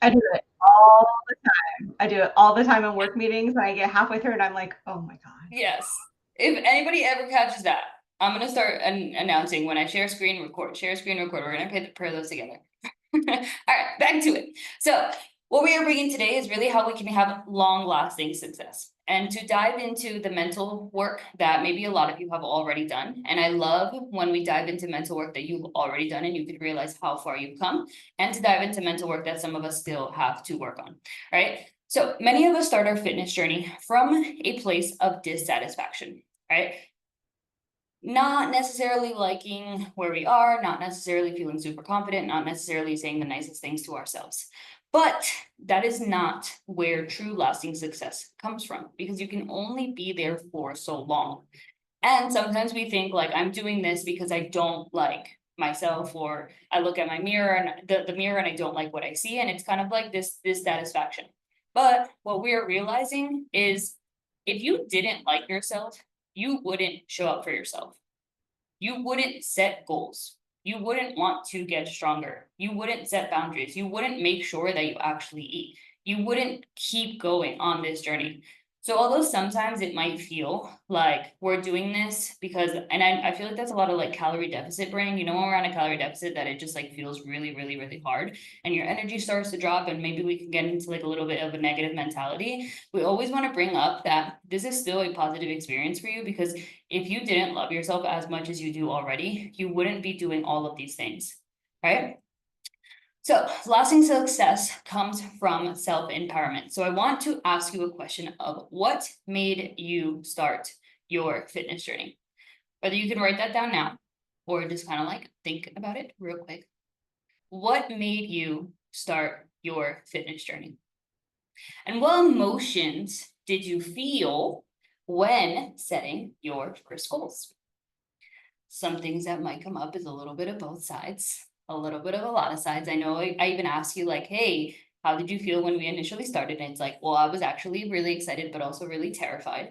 I do it all the time. I do it all the time in work meetings, and I get halfway through and I'm like, oh my God. Yes. If anybody ever catches that, I'm gonna start announcing when I share screen record, share screen record. We're gonna pair those together. All right, back to it. So, what we are bringing today is really how we can have long lasting success and to dive into the mental work that maybe a lot of you have already done. And I love when we dive into mental work that you've already done and you can realize how far you've come, and to dive into mental work that some of us still have to work on, right? So many of us start our fitness journey from a place of dissatisfaction, right? Not necessarily liking where we are, not necessarily feeling super confident, not necessarily saying the nicest things to ourselves. But that is not where true lasting success comes from, because you can only be there for so long. And sometimes we think like, I'm doing this because I don't like myself, or I look at my mirror and the mirror and I don't like what I see. And it's kind of like this dissatisfaction. But what we're realizing is, if you didn't like yourself, you wouldn't show up for yourself. You wouldn't set goals. You wouldn't want to get stronger. You wouldn't set boundaries. You wouldn't make sure that you actually eat. You wouldn't keep going on this journey. So, although sometimes it might feel like we're doing this because, and I feel like that's a lot of like calorie deficit brain, when we're on a calorie deficit, that it just like feels really, really, really hard and your energy starts to drop, and maybe we can get into like a little bit of a negative mentality. We always want to bring up that this is still a positive experience for you, because if you didn't love yourself as much as you do already, you wouldn't be doing all of these things, right? So, lasting success comes from self empowerment. So, I want to ask you a question of what made you start your fitness journey? Whether you can write that down now or just kind of like think about it real quick. What made you start your fitness journey? And what emotions did you feel when setting your first goals? Some things that might come up is a little bit of both sides, a little bit of a lot of sides. I know I even asked you, like, hey, how did you feel when we initially started? And it's like, well, I was actually really excited, but also really terrified.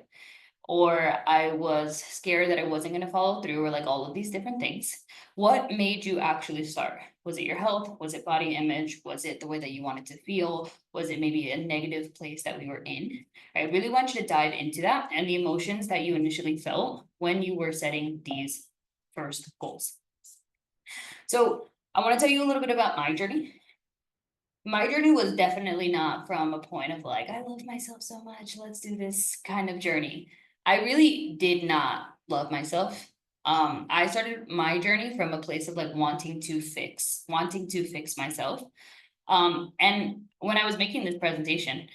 Or I was scared that I wasn't going to follow through, or like all of these different things. What made you actually start? Was it your health? Was it body image? Was it the way that you wanted to feel? Was it maybe a negative place that we were in? I really want you to dive into that and the emotions that you initially felt when you were setting these first goals. So I want to tell you a little bit about my journey. My journey was definitely not from a point of like, I love myself so much, let's do this kind of journey. I really did not love myself. I started my journey from a place of like wanting to fix myself. And when I was making this presentation,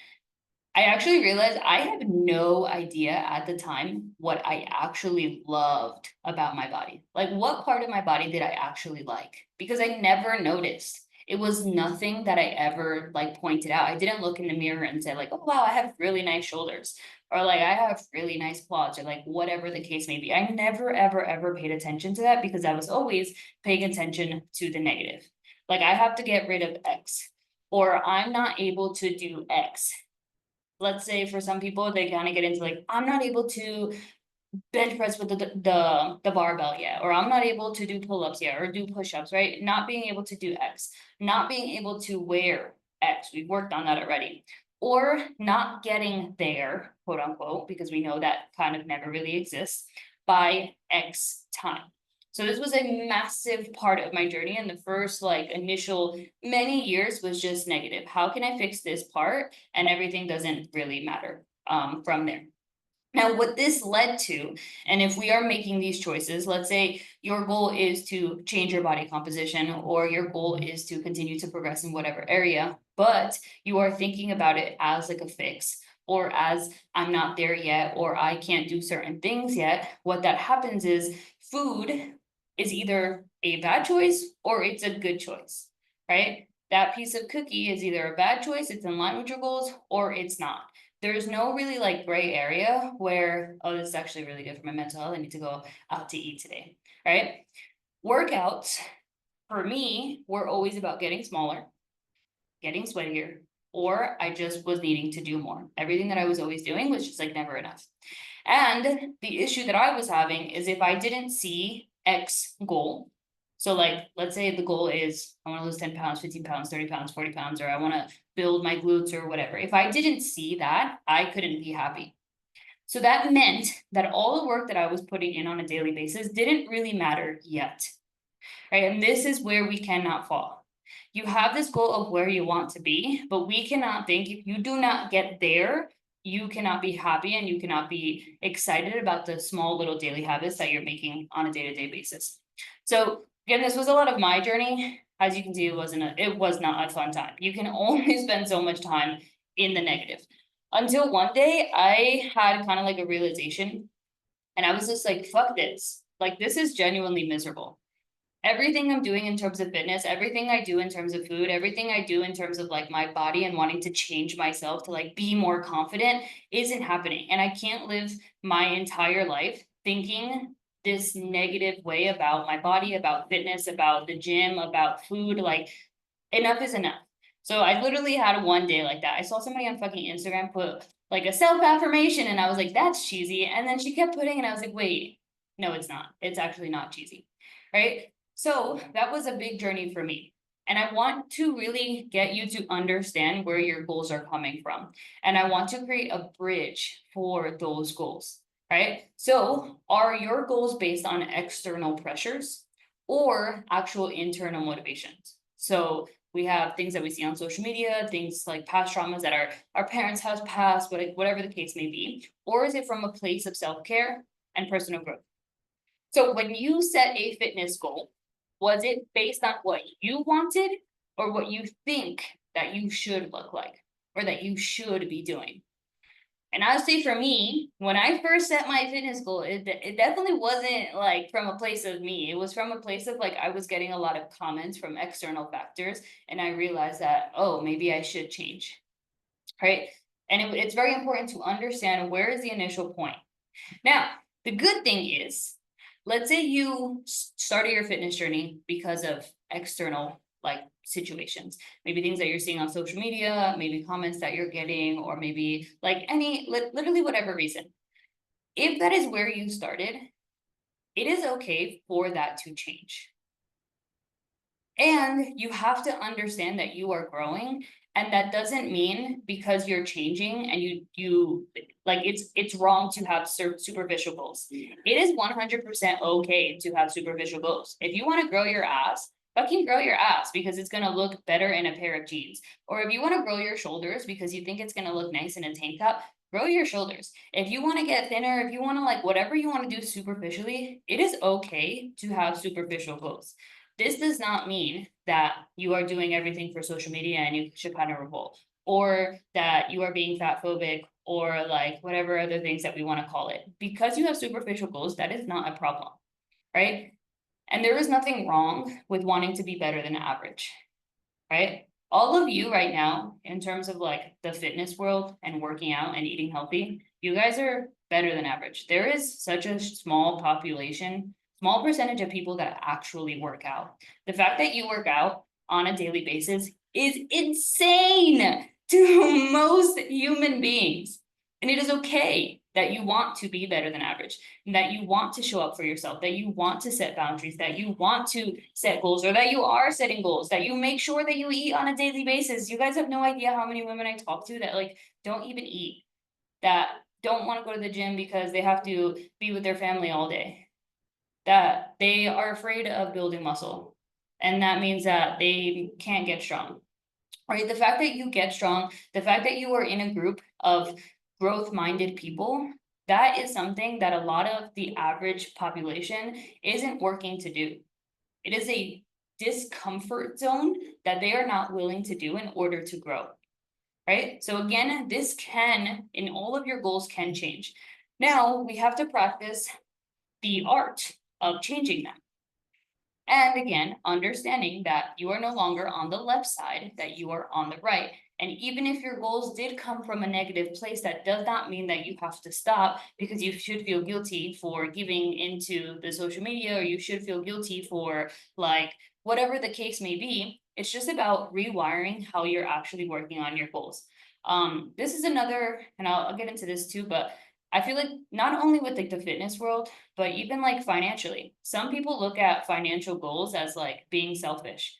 I actually realized I had no idea at the time what I actually loved about my body. Like, what part of my body did I actually like? Because I never noticed. It was nothing that I ever like pointed out. I didn't look in the mirror and say, like, oh, wow, I have really nice shoulders, or like, I have really nice quads, or like, whatever the case may be. I never, ever, ever paid attention to that, because I was always paying attention to the negative. Like, I have to get rid of X, or I'm not able to do X. Let's say for some people, they kind of get into like, I'm not able to bench press with the barbell yet, or I'm not able to do pull-ups yet, or do push-ups, right? Not being able to do X, not being able to wear X. We've worked on that already. Or not getting there, quote unquote, because we know that kind of never really exists, by X time. So this was a massive part of my journey, and the first like initial many years was just negative. How can I fix this part? And everything doesn't really matter from there. Now, what this led to, and if we are making these choices, let's say your goal is to change your body composition, or your goal is to continue to progress in whatever area, but you are thinking about it as like a fix, or as I'm not there yet, or I can't do certain things yet, what that happens is food is either a bad choice or it's a good choice, right? That piece of cookie is either a bad choice, it's in line with your goals, or it's not. There's no really like gray area where, oh, this is actually really good for my mental health, I need to go out to eat today, right? Workouts for me were always about getting smaller, getting sweatier, or I just was needing to do more. Everything that I was always doing was just like never enough. And the issue that I was having is, if I didn't see X goal, So like, let's say the goal is I want to lose 10 pounds, 15 pounds, 30 pounds, 40 pounds, or I want to build my glutes or whatever. If I didn't see that, I couldn't be happy. So that meant that all the work that I was putting in on a daily basis didn't really matter yet, right? And this is where we cannot fall. You have this goal of where you want to be, but we cannot think if you do not get there, you cannot be happy and you cannot be excited about the small little daily habits that you're making on a day-to-day basis. So again, this was a lot of my journey. As you can see, it was not a fun time. You can only spend so much time in the negative. Until one day I had kind of like a realization and I was just like, fuck this. Like, this is genuinely miserable. Everything I'm doing in terms of fitness, everything I do in terms of food, everything I do in terms of like my body and wanting to change myself to like be more confident isn't happening. And I can't live my entire life thinking this negative way about my body, about fitness, about the gym, about food. Like, enough is enough. So I literally had one day like that. I saw somebody on fucking Instagram put like a self-affirmation and I was like, that's cheesy. And then she kept putting and I was like, wait, no, it's not. It's actually not cheesy. Right. So that was a big journey for me. And I want to really get you to understand where your goals are coming from. And I want to create a bridge for those goals. Right. So are your goals based on external pressures or actual internal motivations? So we have things that we see on social media, things like past traumas that our parents have passed, whatever the case may be, or is it from a place of self-care and personal growth? So when you set a fitness goal, was it based on what you wanted or what you think that you should look like or that you should be doing? And I'll say for me, when I first set my fitness goal, it definitely wasn't like from a place of me. It was from a place of like I was getting a lot of comments from external factors, and I realized that, oh, maybe I should change, right? And it's very important to understand where is the initial point. Now, the good thing is, let's say you started your fitness journey because of external like situations, maybe things that you're seeing on social media, maybe comments that you're getting, or maybe like literally whatever reason. If that is where you started, it is okay for that to change. And you have to understand that you are growing. And that doesn't mean because you're changing and you like it's wrong to have superficial goals. It is 100% okay to have superficial goals. If you want to grow your ass, fucking grow your ass because it's gonna look better in a pair of jeans. Or if you want to grow your shoulders because you think it's gonna look nice in a tank top, grow your shoulders. If you want to get thinner, if you want to like whatever you want to do superficially, it is okay to have superficial goals. This does not mean that you are doing everything for social media and you should kind of revolt, or that you are being fat phobic, or like whatever other things that we want to call it. Because you have superficial goals, that is not a problem, right? And there is nothing wrong with wanting to be better than average, right? All of you right now, in terms of like the fitness world and working out and eating healthy, you guys are better than average. There is such a small population, small percentage of people that actually work out. The fact that you work out on a daily basis is insane to most human beings. And it is okay that you want to be better than average, and that you want to show up for yourself, that you want to set boundaries, that you want to set goals, or that you are setting goals, that you make sure that you eat on a daily basis. You guys have no idea how many women I talk to that like don't even eat, that don't want to go to the gym because they have to be with their family all day, that they are afraid of building muscle. And that means that they can't get strong, right? The fact that you get strong, the fact that you are in a group of growth minded people, that is something that a lot of the average population isn't working to do. It is a discomfort zone that they are not willing to do in order to grow, right? So again, this can, in all of your goals, can change. Now we have to practice the art of changing them. And again, understanding that you are no longer on the left side, that you are on the right. And even if your goals did come from a negative place, that does not mean that you have to stop, because you should feel guilty for giving into the social media, or you should feel guilty for like whatever the case may be. It's just about rewiring how you're actually working on your goals. This is another, and I'll get into this too, but I feel like not only with like the fitness world, but even like financially, some people look at financial goals as like being selfish.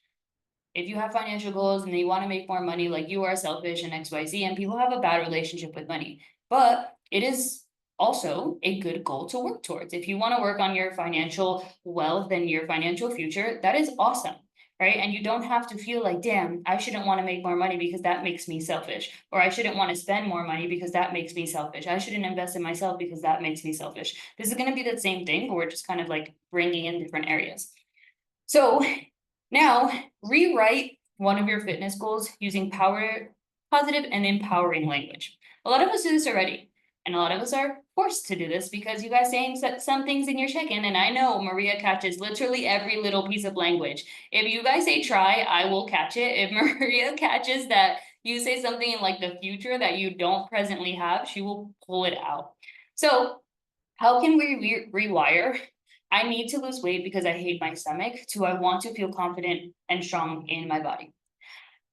If you have financial goals and you want to make more money, like you are selfish and XYZ, and people have a bad relationship with money. But it is also a good goal to work towards. If you want to work on your financial wealth and your financial future, that is awesome. Right. And you don't have to feel like, damn, I shouldn't want to make more money because that makes me selfish. Or I shouldn't want to spend more money because that makes me selfish. I shouldn't invest in myself because that makes me selfish. This is going to be the same thing, but we're just kind of like bringing in different areas. So now rewrite one of your fitness goals using positive and empowering language. A lot of us do this already, and a lot of us are forced to do this because you guys saying some things in your check-in, and I know Maria catches literally every little piece of language. If you guys say try, I will catch it. If Maria catches that you say something in like the future that you don't presently have, she will pull it out. So how can we rewire? I need to lose weight because I hate my stomach, to I want to feel confident and strong in my body.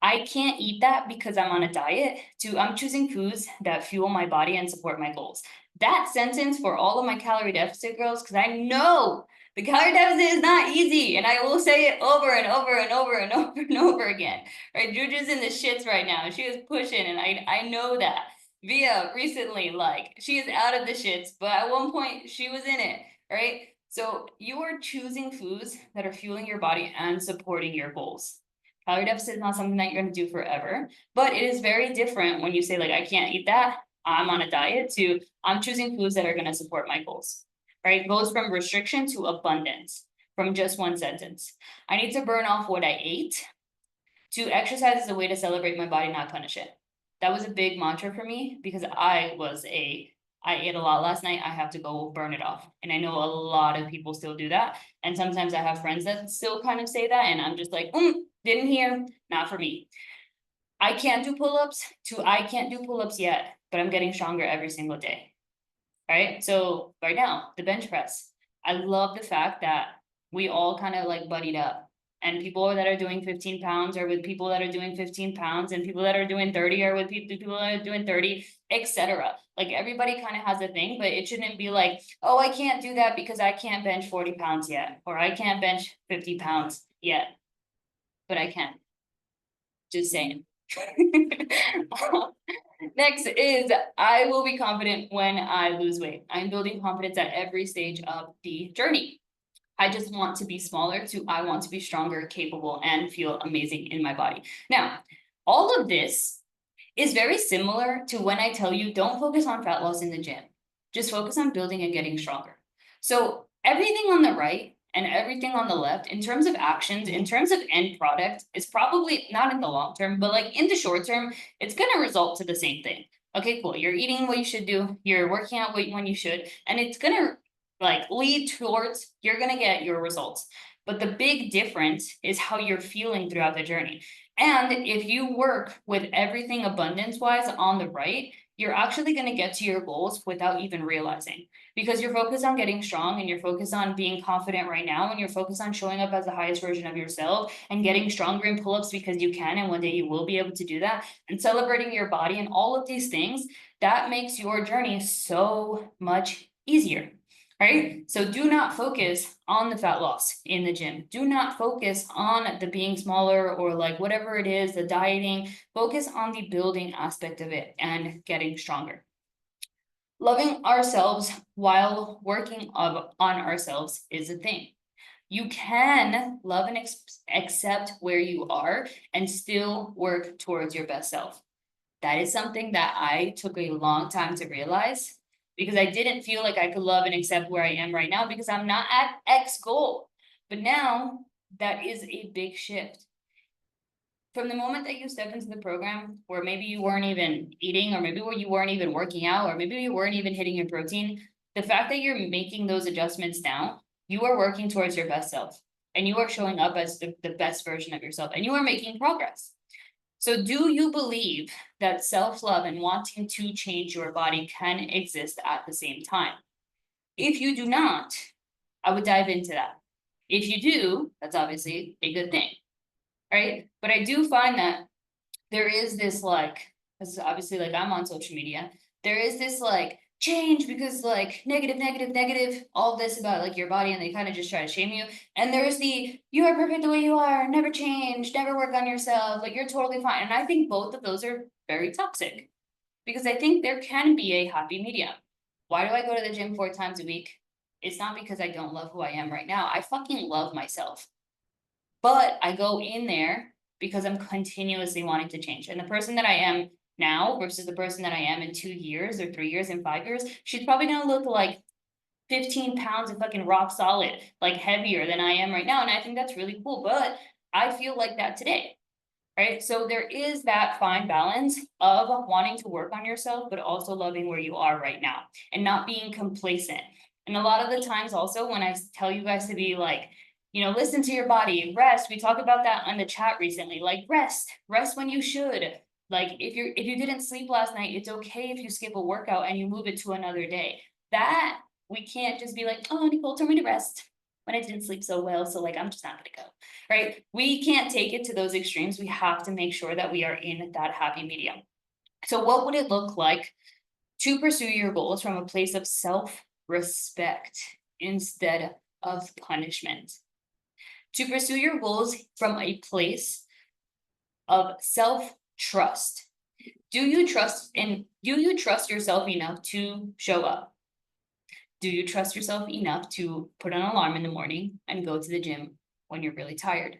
I can't eat that because I'm on a diet, to I'm choosing foods that fuel my body and support my goals. That sentence for all of my calorie deficit girls, because I know the calorie deficit is not easy, and I will say it over and over and over and over and over again. Right? Juju's in the shits right now. She is pushing, and I know that. Via recently, like she is out of the shits, but at one point she was in it, right? So you are choosing foods that are fueling your body and supporting your goals. Calorie deficit is not something that you're going to do forever, but it is very different when you say like, I can't eat that, I'm on a diet, to I'm choosing foods that are going to support my goals, right? It goes from restriction to abundance from just one sentence. I need to burn off what I ate, to exercise is a way to celebrate my body, not punish it. That was a big mantra for me because I ate a lot last night. I have to go burn it off. And I know a lot of people still do that. And sometimes I have friends that still kind of say that. And I'm just like, didn't hear, not for me. I can't do pull-ups, to I can't do pull-ups yet, but I'm getting stronger every single day. All right. So right now, the bench press. I love the fact that we all kind of like buddied up. And people that are doing 15 pounds are with people that are doing 15 pounds, and people that are doing 30 are with people that are doing 30, etc. Like everybody kind of has a thing, but it shouldn't be like, oh, I can't do that because I can't bench 40 pounds yet, or I can't bench 50 pounds yet, but I can. Just saying. Next is I will be confident when I lose weight. I'm building confidence at every stage of the journey. I just want to be smaller, to I want to be stronger, capable, and feel amazing in my body. Now, all of this is very similar to when I tell you don't focus on fat loss in the gym. Just focus on building and getting stronger. So everything on the right and everything on the left, in terms of actions, in terms of end product, is probably not in the long term, but like in the short term, it's going to result to the same thing. Okay, cool. You're eating what you should do. You're working out when you should, and it's going to like lead towards, you're going to get your results. But the big difference is how you're feeling throughout the journey. And if you work with everything abundance wise on the right, you're actually going to get to your goals without even realizing, because you're focused on getting strong and you're focused on being confident right now, and you're focused on showing up as the highest version of yourself and getting stronger in pull-ups because you can, and one day you will be able to do that, and celebrating your body and all of these things. That makes your journey so much easier. Right? So do not focus on the fat loss in the gym. Do not focus on the being smaller or like whatever it is, the dieting. Focus on the building aspect of it and getting stronger. Loving ourselves while working on ourselves is a thing. You can love and accept where you are and still work towards your best self. That is something that I took a long time to realize, because I didn't feel like I could love and accept where I am right now because I'm not at X goal. But now that is a big shift. From the moment that you step into the program, where maybe you weren't even eating, or maybe where you weren't even working out, or maybe you weren't even hitting your protein, the fact that you're making those adjustments now, you are working towards your best self, and you are showing up as the best version of yourself, and you are making progress. So do you believe that self-love and wanting to change your body can exist at the same time? If you do not, I would dive into that. If you do, that's obviously a good thing, right? But I do find that there is this like, this is obviously like I'm on social media, there is this like change because like negative, negative, negative, all this about like your body, and they kind of just try to shame you. And there's the you are perfect the way you are, never change, never work on yourself, like you're totally fine. And I think both of those are very toxic because I think there can be a happy medium. Why do I go to the gym 4 times a week? It's not because I don't love who I am right now. I fucking love myself. But I go in there because I'm continuously wanting to change. And the person that I am now versus the person that I am in 2 years or 3 years and 5 years, she's probably gonna look like 15 pounds of fucking rock solid, like heavier than I am right now. And I think that's really cool. But I feel like that today. Right. So there is that fine balance of wanting to work on yourself, but also loving where you are right now and not being complacent. And a lot of the times also when I tell you guys to be like, listen to your body, rest. We talked about that on the chat recently, like rest when you should. Like if you didn't sleep last night, it's okay if you skip a workout and you move it to another day. That we can't just be like, oh, Nicole told me to rest when I didn't sleep so well. So like, I'm just not gonna go. Right? We can't take it to those extremes. We have to make sure that we are in that happy medium. So what would it look like to pursue your goals from a place of self-respect instead of punishment? To pursue your goals from a place of self-trust. Do you trust yourself enough to show up? Do you trust yourself enough to put an alarm in the morning and go to the gym when you're really tired?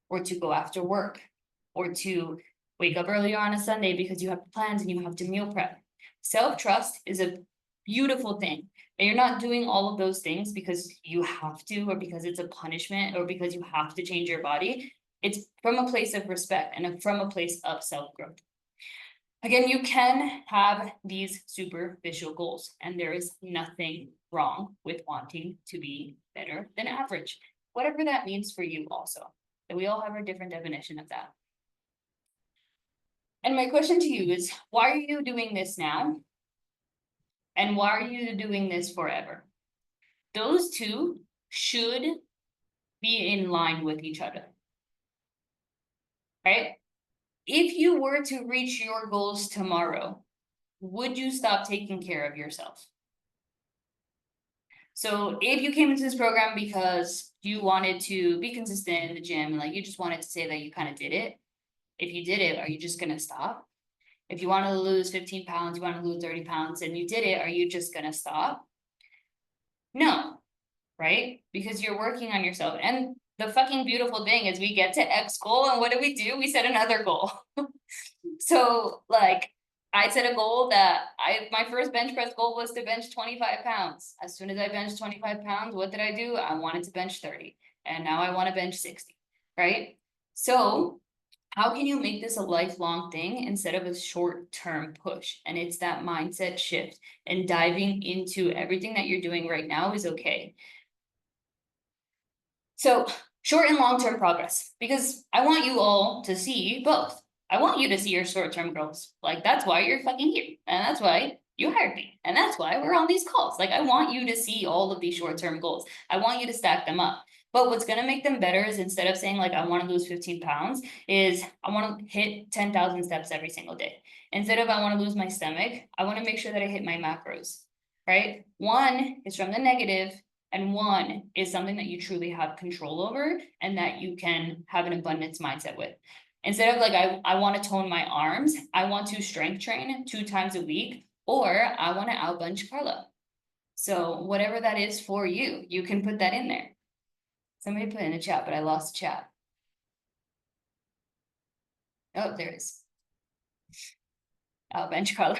Or to go after work? Or to wake up earlier on a Sunday because you have plans and you have to meal prep? Self-trust is a beautiful thing. And you're not doing all of those things because you have to, or because it's a punishment, or because you have to change your body. It's from a place of respect and from a place of self-growth. Again, you can have these superficial goals, and there is nothing wrong with wanting to be better than average, whatever that means for you also. And we all have a different definition of that. And my question to you is, why are you doing this now? And why are you doing this forever? Those two should be in line with each other, right? If you were to reach your goals tomorrow, would you stop taking care of yourself? So if you came into this program because you wanted to be consistent in the gym, like you just wanted to say that you kind of did it, if you did it, are you just gonna stop? If you want to lose 15 pounds, you want to lose 30 pounds, and you did it, are you just gonna stop? No, right? Because you're working on yourself. And the fucking beautiful thing is we get to X goal, and what do? We set another goal. So like I set a goal that my first bench press goal was to bench 25 pounds. As soon as I benched 25 pounds, what did I do? I wanted to bench 30. And now I want to bench 60, right? So how can you make this a lifelong thing instead of a short-term push? And it's that mindset shift, and diving into everything that you're doing right now is okay. So short and long-term progress, because I want you all to see both. I want you to see your short-term goals. Like that's why you're fucking here. And that's why you hired me. And that's why we're on these calls. Like I want you to see all of these short-term goals. I want you to stack them up. But what's going to make them better is, instead of saying like, I want to lose 15 pounds, is I want to hit 10,000 steps every single day. Instead of I want to lose my stomach, I want to make sure that I hit my macros, right? One is from the negative, and one is something that you truly have control over and that you can have an abundance mindset with. Instead of like, I want to tone my arms, I want to strength train 2 times a week, or I want to outbench Carla. So whatever that is for you, you can put that in there. Somebody put in a chat, but I lost the chat. Oh, there it is. Outbench Carla.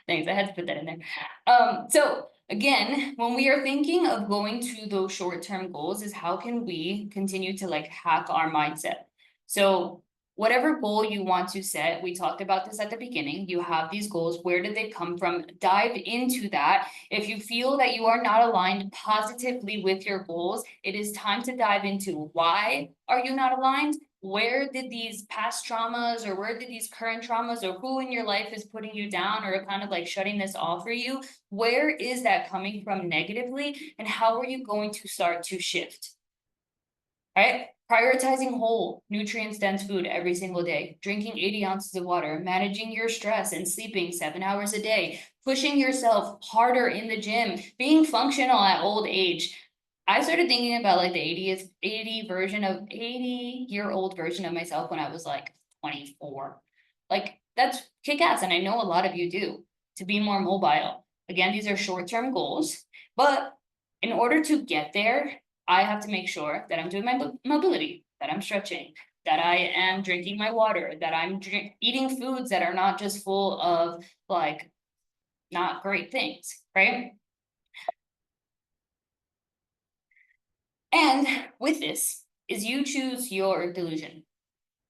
Thanks, I had to put that in there. So again, when we are thinking of going to those short-term goals, is how can we continue to like hack our mindset? So whatever goal you want to set, we talked about this at the beginning, you have these goals, where did they come from? Dive into that. If you feel that you are not aligned positively with your goals, it is time to dive into why are you not aligned? Where did these past traumas, or where did these current traumas, or who in your life is putting you down or kind of like shutting this off for you? Where is that coming from negatively? And how are you going to start to shift? Right? Prioritizing whole, nutrient-dense food every single day, drinking 80 ounces of water, managing your stress and sleeping 7 hours a day, pushing yourself harder in the gym, being functional at old age. I started thinking about like the 80-year-old version of myself when I was like 24. Like that's kick ass. And I know a lot of you do, to be more mobile. Again, these are short-term goals, but in order to get there, I have to make sure that I'm doing my mobility, that I'm stretching, that I am drinking my water, that I'm eating foods that are not just full of like not great things, right? And with this is you choose your delusion.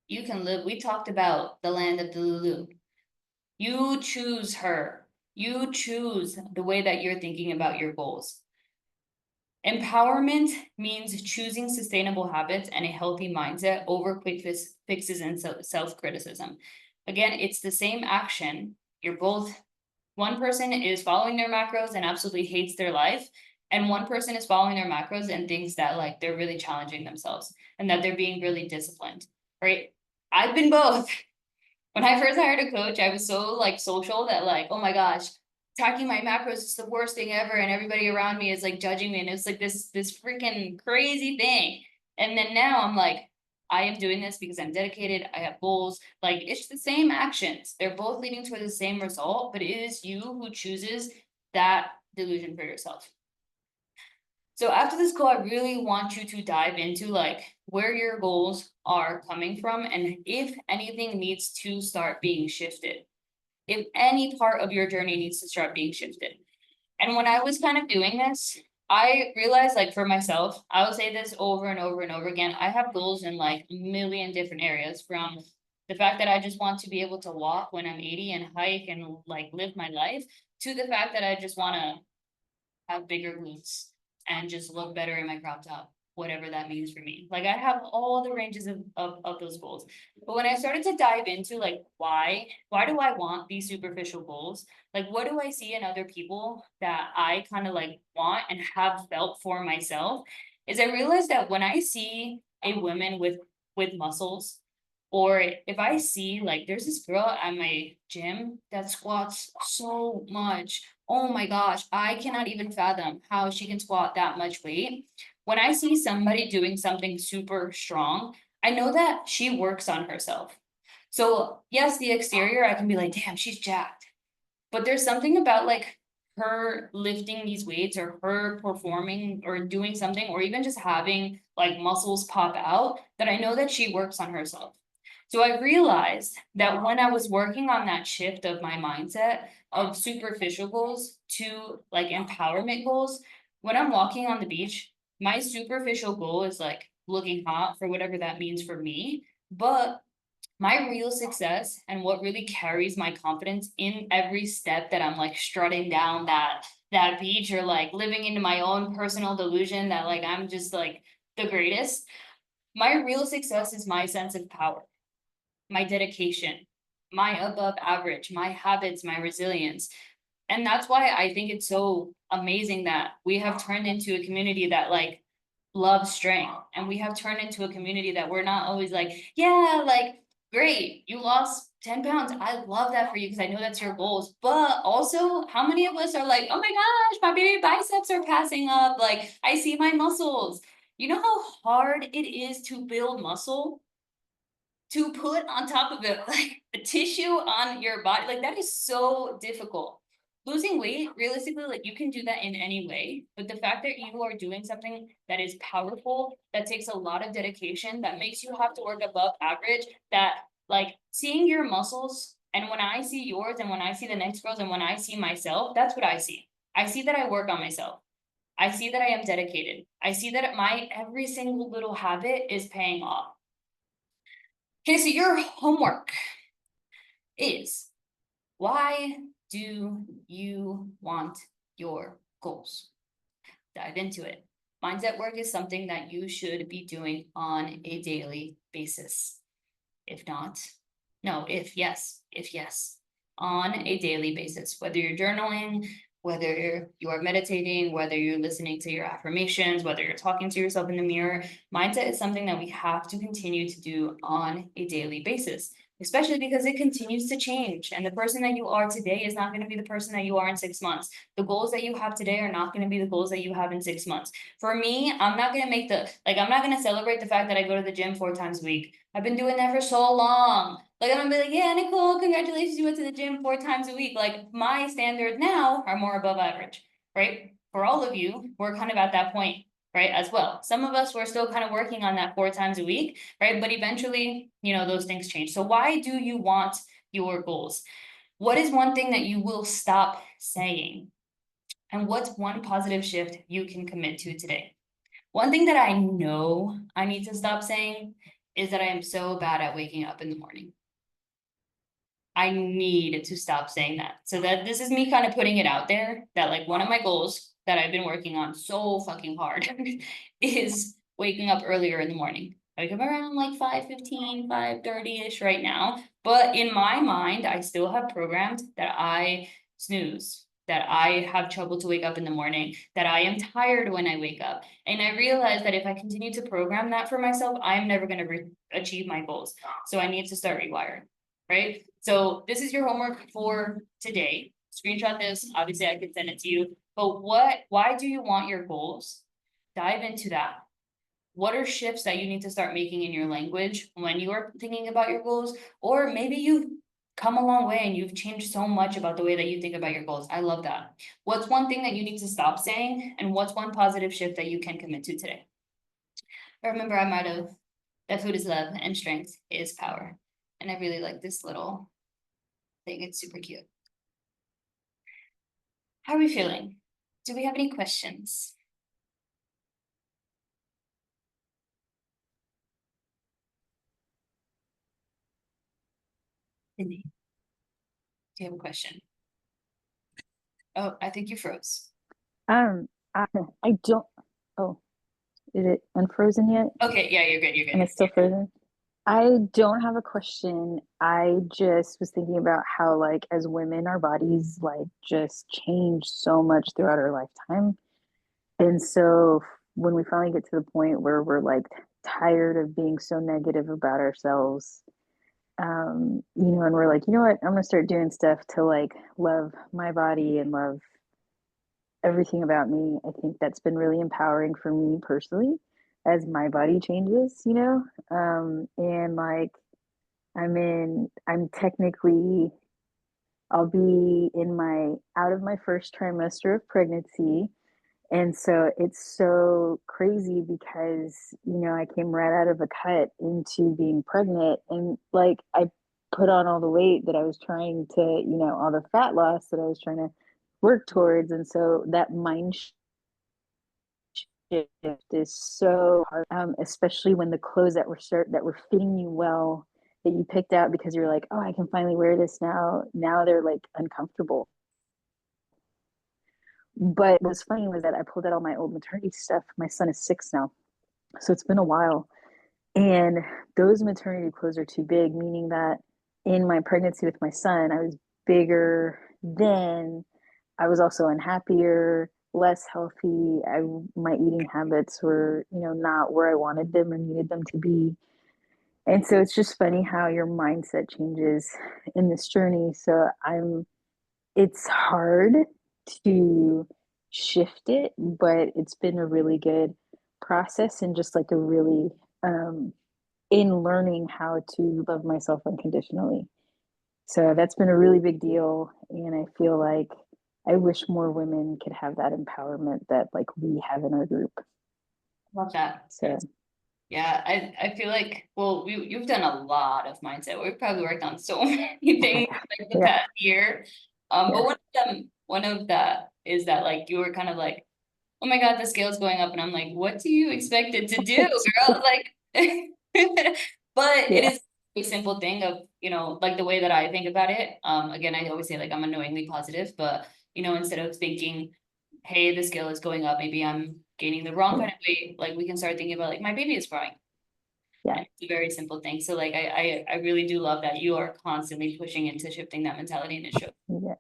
You can live, we talked about the land of Delulu. You choose her. You choose the way that you're thinking about your goals. Empowerment means choosing sustainable habits and a healthy mindset over quick fixes and self-criticism. Again, it's the same action. You're both, one person is following their macros and absolutely hates their life, and one person is following their macros and thinks that like they're really challenging themselves and that they're being really disciplined, right? I've been both. When I first hired a coach, I was so like social that like, oh my gosh, tracking my macros is the worst thing ever, and everybody around me is like judging me, and it's like this freaking crazy thing. And then now I'm like, I am doing this because I'm dedicated, I have goals. Like it's the same actions. They're both leading toward the same result, but it is you who chooses that delusion for yourself. So after this call, I really want you to dive into like where your goals are coming from and if anything needs to start being shifted. If any part of your journey needs to start being shifted. And when I was kind of doing this, I realized like for myself, I will say this over and over and over again. I have goals in like a million different areas, from the fact that I just want to be able to walk when I'm 80 and hike and like live my life, to the fact that I just want to have bigger glutes and just look better in my crop top, whatever that means for me. Like I have all the ranges of those goals. But when I started to dive into like why do I want these superficial goals? Like what do I see in other people that I kind of like want and have felt for myself? Is I realized that when I see a woman with muscles, or if I see like there's this girl at my gym that squats so much. Oh my gosh, I cannot even fathom how she can squat that much weight. When I see somebody doing something super strong, I know that she works on herself. So, yes, the exterior, I can be like, damn, she's jacked. But there's something about like her lifting these weights or her performing or doing something or even just having like muscles pop out that I know that she works on herself. So I realized that when I was working on that shift of my mindset of superficial goals to like empowerment goals, when I'm walking on the beach, my superficial goal is like looking hot for whatever that means for me. But my real success and what really carries my confidence in every step that I'm like strutting down that beach or like living into my own personal delusion that like I'm just like the greatest. My real success is my sense of power, my dedication, my above average, my habits, my resilience. And that's why I think it's so amazing that we have turned into a community that like loves strength. And we have turned into a community that we're not always like, yeah, like, great, you lost 10 pounds. I love that for you because I know that's your goals. But also, how many of us are like, oh my gosh, my baby biceps are passing up. Like, I see my muscles. You know how hard it is to build muscle? To put on top of it like a tissue on your body, like that is so difficult. Losing weight, realistically, like you can do that in any way, but the fact that you are doing something that is powerful, that takes a lot of dedication, that makes you have to work above average, that like seeing your muscles, and when I see yours and when I see the next girls and when I see myself, that's what I see. I see that I work on myself. I see that I am dedicated. I see that my every single little habit is paying off. Okay, so your homework is, why do you want your goals? Dive into it. Mindset work is something that you should be doing on a daily basis. If not, no, if yes, on a daily basis, whether you're journaling, whether you are meditating, whether you're listening to your affirmations, whether you're talking to yourself in the mirror, mindset is something that we have to continue to do on a daily basis. especially because it continues to change. And the person that you are today is not going to be the person that you are in 6 months. The goals that you have today are not going to be the goals that you have in 6 months. For me, I'm not going to make I'm not going to celebrate the fact that I go to the gym 4 times a week. I've been doing that for so long. Like, I'm gonna be like, yeah, Nicole, congratulations, you went to the gym 4 times a week. Like, my standards now are more above average, right? For all of you, we're kind of at that point, right, as well. Some of us, we're still kind of working on that 4 times a week, right? But eventually, those things change. So why do you want your goals? What is one thing that you will stop saying? And what's one positive shift you can commit to today? One thing that I know I need to stop saying is that I am so bad at waking up in the morning. I need to stop saying that. So that this is me kind of putting it out there that like one of my goals that I've been working on so fucking hard is waking up earlier in the morning. I wake up around like 5:15, 5:30-ish right now. But in my mind, I still have programmed that I snooze, that I have trouble to wake up in the morning, that I am tired when I wake up. And I realize that if I continue to program that for myself, I'm never going to achieve my goals. So I need to start rewiring, right? So this is your homework for today. Screenshot this. Obviously, I could send it to you. But why do you want your goals? Dive into that. What are shifts that you need to start making in your language when you are thinking about your goals? Or maybe you've come a long way and you've changed so much about the way that you think about your goals. I love that. What's one thing that you need to stop saying? And what's one positive shift that you can commit to today? I remember I might have that food is love and strength is power. And I really like this little thing. It's super cute. How are we feeling? Do we have any questions? Cindy, do you have a question? Oh, I think you froze. Um, I, I don't. Oh, is it unfrozen yet? Okay, yeah, you're good. You're Am I good. still frozen? I don't have a question. I just was thinking about how, like, as women, our bodies like just change so much throughout our lifetime. And so when we finally get to the point where we're like tired of being so negative about ourselves, and we're like, you know what, I'm gonna start doing stuff to like love my body and love everything about me. I think that's been really empowering for me personally as my body changes, and like I'm technically, I'll be in my out of my first trimester of pregnancy. And so it's so crazy because, I came right out of a cut into being pregnant and like I put on all the weight that I was trying to, all the fat loss that I was trying to work towards. And so that mind shift is so hard, especially when the clothes that were fitting you well that you picked out because you're like, oh, I can finally wear this now. Now they're like uncomfortable. But what's funny was that I pulled out all my old maternity stuff. My son is 6 now, so it's been a while. And those maternity clothes are too big, meaning that in my pregnancy with my son, I was bigger then. I was also unhappier, less healthy. My eating habits were, not where I wanted them or needed them to be. And so it's just funny how your mindset changes in this journey. So it's hard to shift it, but it's been a really good process and just like a really in learning how to love myself unconditionally. So that's been a really big deal. And I feel like I wish more women could have that empowerment that like we have in our group. Love that. So Yeah, I feel like, well, you've done a lot of mindset. We've probably worked on so many things like the yeah, past year. But yeah, one of that is that like you were kind of like, oh my God, the scale's going up, and I'm like, what do you expect it to do, girl? Like, but it yeah, is a simple thing of, like the way that I think about it. Again, I always say like I'm annoyingly positive, but instead of thinking, hey, the scale is going up, maybe I'm gaining the wrong yeah, kind of weight, like we can start thinking about like my baby is growing. yeah, And it's a very simple thing. So like I really do love that you are constantly pushing into shifting that mentality, and it shows. yeah.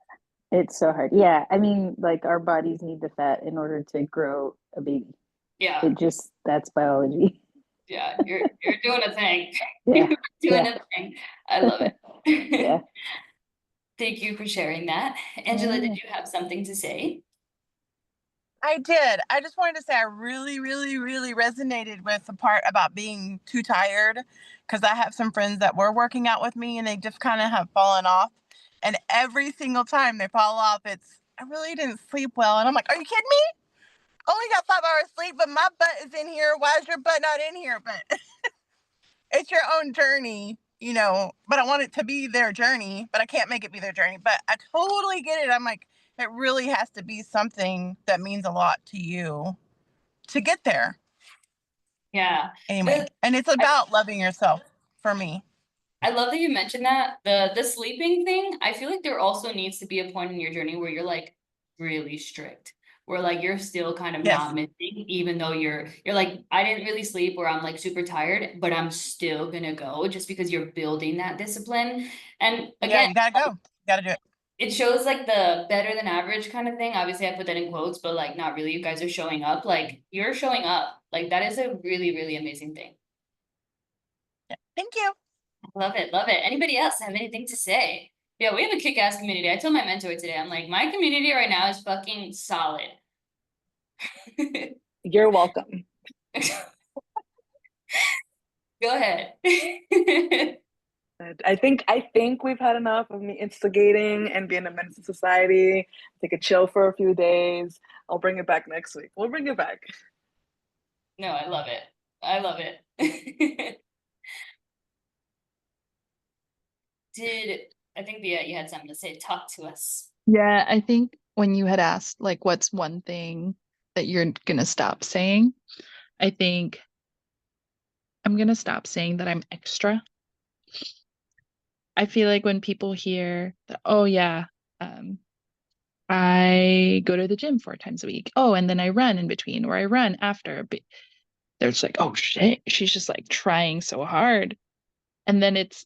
It's so hard. Yeah, I mean, like our bodies need the fat in order to grow a baby. Yeah. It just, that's biology. Yeah, you're doing a thing. Yeah, You're doing yeah, a thing. I love it. yeah. Thank you for sharing that. Angela, did Yeah. you have something to say? I did. I just wanted to say I really, really, really resonated with the part about being too tired because I have some friends that were working out with me and they just kind of have fallen off. And every single time they fall off, it's, I really didn't sleep well. And I'm like, are you kidding me? Only got 5 hours sleep, but my butt is in here. Why is your butt not in here? But it's your own journey, but I want it to be their journey, but I can't make it be their journey. But I totally get it. I'm like, it really has to be something that means a lot to you to get there Yeah. anyway. And it's I, about loving yourself for me. I love that you mentioned that. The sleeping thing, I feel like there also needs to be a point in your journey where you're like really strict. Where like you're still kind of Yes. not missing, even though you're like, I didn't really sleep or I'm like super tired, but I'm still gonna go just because you're building that discipline. And Yeah, again, you gotta go. You gotta do it. it shows like the better than average kind of thing. Obviously, I put that in quotes, but like not really. You guys are showing up. Like you're showing up. Like that is a really, really amazing thing. Yeah. Thank you. Love it, love it. Anybody else have anything to say? Yeah, we have a kick-ass community. I told my mentor today, I'm like, my community right now is fucking solid. You're welcome. Go ahead. I think we've had enough of me instigating and being a menace to society. Take a chill for a few days. I'll bring it back next week. We'll bring it back. No, I love it. I love it. I think Bia, you had something to say. Talk to us. Yeah, I think when you had asked, like, what's one thing that you're gonna stop saying, I think I'm gonna stop saying that I'm extra. I feel like when people hear that, oh yeah, I go to the gym 4 times a week. Oh, and then I run in between, or I run after. But they're just like, oh shit, she's just like trying so hard. And then it's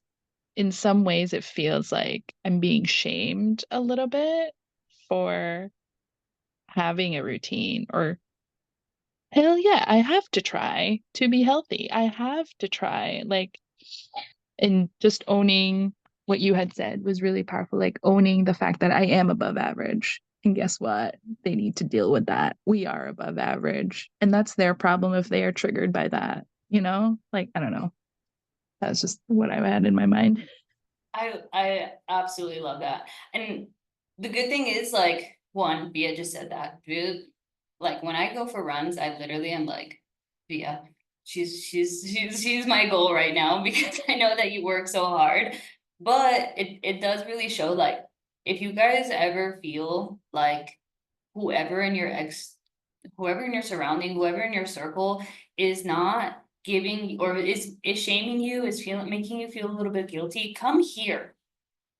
in some ways it feels like I'm being shamed a little bit for having a routine, or hell yeah, I have to try to be healthy. I have to try. Like, and just owning what you had said was really powerful. Like, owning the fact that I am above average. And guess what? They need to deal with that. We are above average. And that's their problem if they are triggered by that, you know? Like, I don't know. That's just what I had in my mind. I absolutely love that. And the good thing is, like, one, Bia just said that. Bia, like when I go for runs, I literally am like, Bia, she's my goal right now because I know that you work so hard. But it does really show, like, if you guys ever feel like whoever in your whoever in your surrounding, whoever in your circle is not giving or is shaming you, is feeling making you feel a little bit guilty, come here.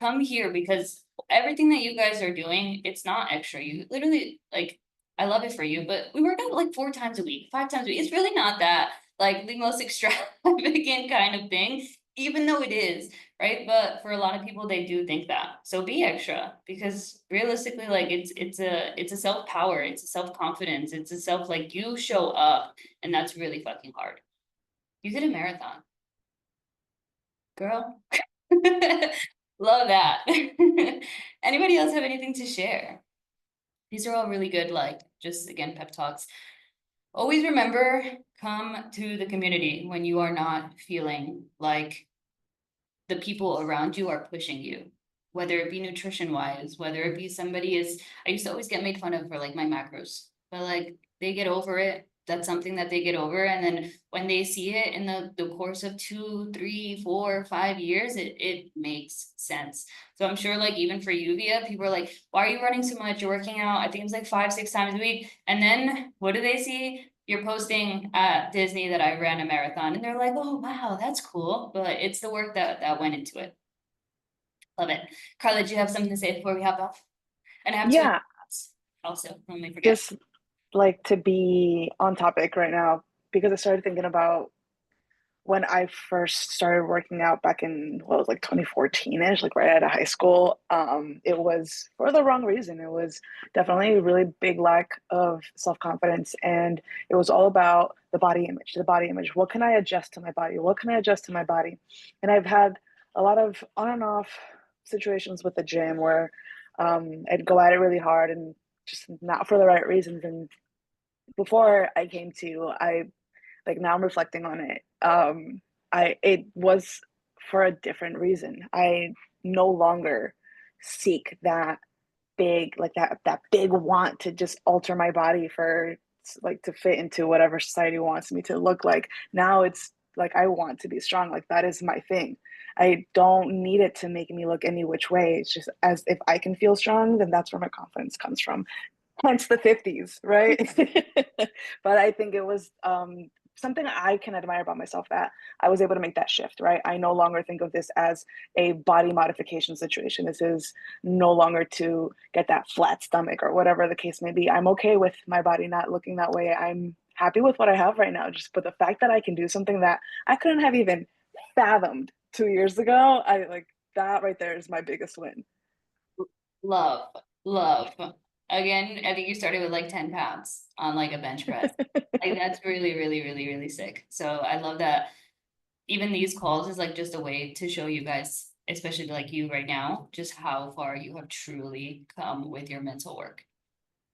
Come here because everything that you guys are doing, it's not extra. You literally like I love it for you, but we work out like 4 times a week, 5 times a week. It's really not that like the most extravagant kind of thing, even though it is, right? But for a lot of people, they do think that. So be extra because realistically, like it's a self-power, it's a self-confidence, it's a self like you show up, and that's really fucking hard. You did a marathon, girl. Love that. Anybody else have anything to share? These are all really good, like just again, pep talks. Always remember, come to the community when you are not feeling like the people around you are pushing you, whether it be nutrition wise, whether it be somebody is, I used to always get made fun of for like my macros, but like they get over it. That's something that they get over. And then when they see it in the course of 2, 3, 4, 5 years, it makes sense. So I'm sure like even for you, Via, people are like, why are you running so much? You're working out. I think it's like 5, 6 times a week. And then what do they see? You're posting at Disney that I ran a marathon and they're like, oh, wow, that's cool. But it's the work that went into it. Love it. Carla, do you have something to say before we hop off? And I have Yeah, also, let me forget. just like to be on topic right now because I started thinking about when I first started working out back in what was like 2014ish, like right out of high school, it was for the wrong reason. It was definitely a really big lack of self-confidence, and it was all about the body image, the body image. What can I adjust to my body? What can I adjust to my body? And I've had a lot of on and off situations with the gym where I'd go at it really hard and just not for the right reasons. And before I came to, I like now I'm reflecting on it. It was for a different reason. I no longer seek that big like that big want to just alter my body for like to fit into whatever society wants me to look like. Now it's like I want to be strong. Like that is my thing. I don't need it to make me look any which way. It's just as if I can feel strong, then that's where my confidence comes from. Hence the 50s, right? But I think it was something I can admire about myself that I was able to make that shift, right? I no longer think of this as a body modification situation. This is no longer to get that flat stomach or whatever the case may be. I'm okay with my body not looking that way. I'm happy with what I have right now. Just but the fact that I can do something that I couldn't have even fathomed 2 years ago, I like that right there is my biggest win. Love, love. Again, I think you started with like 10 pounds on like a bench press. Like that's really, really, really, really sick. So I love that even these calls is like just a way to show you guys, especially like you right now, just how far you have truly come with your mental work.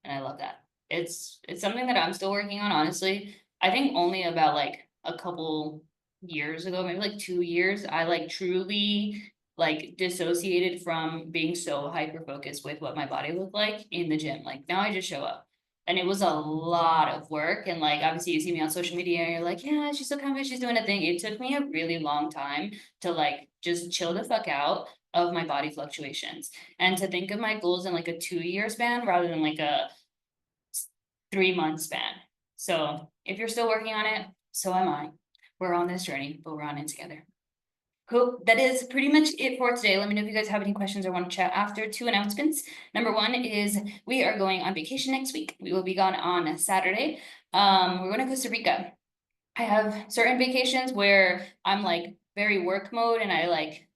And I love that. It's something that I'm still working on, honestly. I think only about like a couple years ago, maybe like 2 years, I like truly like dissociated from being so hyper focused with what my body looked like in the gym. Like now I just show up. And it was a lot of work. And like obviously you see me on social media and you're like, yeah, she's so confident, she's doing a thing. It took me a really long time to like just chill the fuck out of my body fluctuations and to think of my goals in like a 2 year span rather than like a 3 month span. So if you're still working on it, so am I. We're on this journey, but we're on it together. Cool. That is pretty much it for today. Let me know if you guys have any questions or want to chat after. 2 announcements. Number 1 is we are going on vacation next week. We will be gone on Saturday. We're going to Costa Rica. I have certain vacations where I'm like very work mode and I like,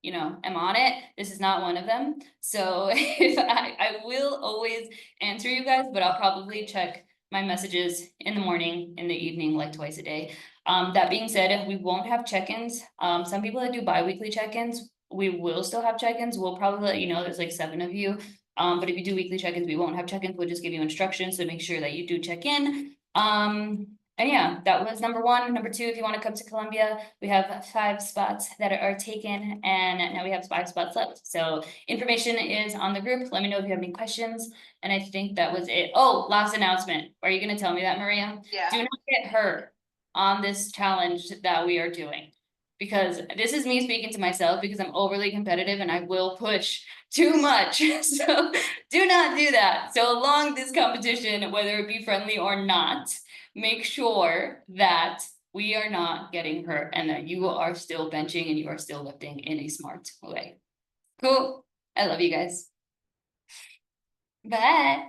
you know, am on it. This is not one of them. So if I will always answer you guys, but I'll probably check my messages in the morning, in the evening, like twice a day. That being said, we won't have check-ins. Some people that do bi-weekly check-ins, we will still have check-ins. We'll probably let you know there's like 7 of you. But if you do weekly check-ins, we won't have check-ins. We'll just give you instructions to make sure that you do check in. And yeah, that was number 1. Number 2, if you want to come to Colombia, we have 5 spots that are taken and now we have 5 spots left. So information is on the group. Let me know if you have any questions. And I think that was it. Oh, last announcement. Are you going to tell me that, Maria? Yeah. Do not get hurt on this challenge that we are doing. Because this is me speaking to myself because I'm overly competitive and I will push too much. So do not do that. So along this competition, whether it be friendly or not, make sure that we are not getting hurt and that you are still benching and you are still lifting in a smart way. Cool. I love you guys. Bye.